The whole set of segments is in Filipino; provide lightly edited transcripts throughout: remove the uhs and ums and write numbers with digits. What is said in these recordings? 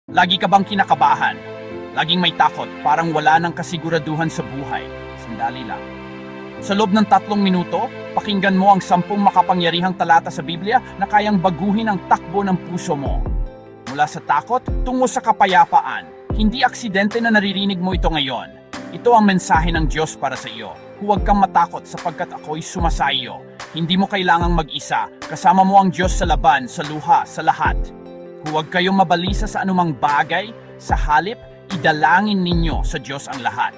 Lagi ka bang kinakabahan? Laging may takot, parang wala nang kasiguraduhan sa buhay. Sandali lang. Sa loob ng 3 minuto, pakinggan mo ang 10 makapangyarihang talata sa Biblia na kayang baguhin ang takbo ng puso mo. Mula sa takot, tungo sa kapayapaan. Hindi aksidente na naririnig mo ito ngayon. Ito ang mensahe ng Diyos para sa iyo. Huwag kang matakot sapagkat ako'y sumasayo. Hindi mo kailangang mag-isa. Kasama mo ang Diyos sa laban, sa luha, sa lahat. Huwag kayong mabalisa sa anumang bagay. Sa halip, idalangin ninyo sa Diyos ang lahat.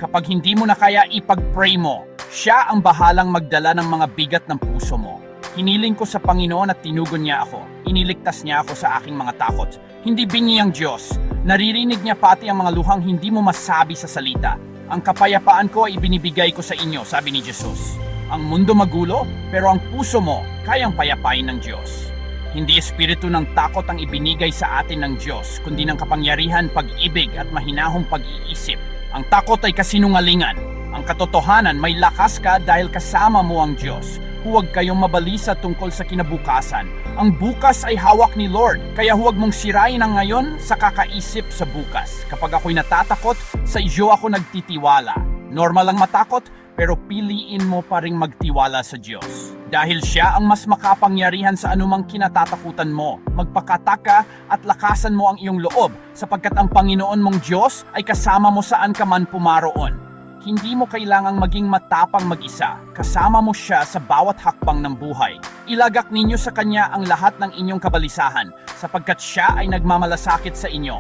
Kapag hindi mo na kaya, ipag-pray mo. Siya ang bahalang magdala ng mga bigat ng puso mo. Hiniling ko sa Panginoon at tinugon niya ako. Iniligtas niya ako sa aking mga takot. Hindi bingi ang Diyos. Naririnig niya pati ang mga luhang hindi mo masabi sa salita. Ang kapayapaan ko ay ibinibigay ko sa inyo, sabi ni Jesus. Ang mundo magulo, pero ang puso mo kayang payapain ng Diyos. Hindi espiritu ng takot ang ibinigay sa atin ng Diyos, kundi ng kapangyarihan, pag-ibig at mahinahong pag-iisip. Ang takot ay kasinungalingan. Ang katotohanan, may lakas ka dahil kasama mo ang Diyos. Huwag kayong mabalisa tungkol sa kinabukasan. Ang bukas ay hawak ni Lord, kaya huwag mong sirain ang ngayon sa kakaisip sa bukas. Kapag ako'y natatakot, sa iyo ako nagtitiwala. Normal lang matakot, pero piliin mo pa ring magtiwala sa Diyos. Dahil siya ang mas makapangyarihan sa anumang kinatatakutan mo. Magpakataka at lakasan mo ang iyong loob, sapagkat ang Panginoon mong Diyos ay kasama mo saan ka man pumaroon. Hindi mo kailangang maging matapang mag-isa. Kasama mo siya sa bawat hakbang ng buhay. Ilagak ninyo sa Kanya ang lahat ng inyong kabalisahan, sapagkat siya ay nagmamalasakit sa inyo.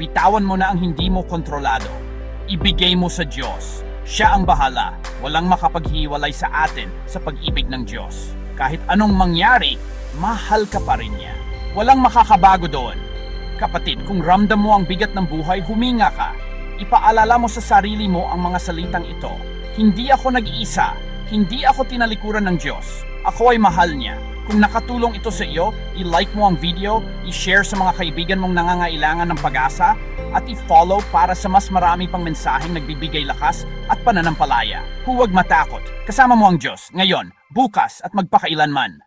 Bitawan mo na ang hindi mo kontrolado. Ibigay mo sa Diyos. Siya ang bahala. Walang makapaghiwalay sa atin sa pag-ibig ng Diyos. Kahit anong mangyari, mahal ka pa rin niya. Walang makakabago doon. Kapatid, kung ramdam mo ang bigat ng buhay, huminga ka. Ipaalala mo sa sarili mo ang mga salitang ito. Hindi ako nag-iisa. Hindi ako tinalikuran ng Diyos. Ako ay mahal niya. Kung nakatulong ito sa iyo, i-like mo ang video, i-share sa mga kaibigan mong nangangailangan ng pag-asa, at i-follow para sa mas marami pang mensaheng nagbibigay lakas at pananampalaya. Huwag matakot. Kasama mo ang Diyos, ngayon, bukas at magpakailanman.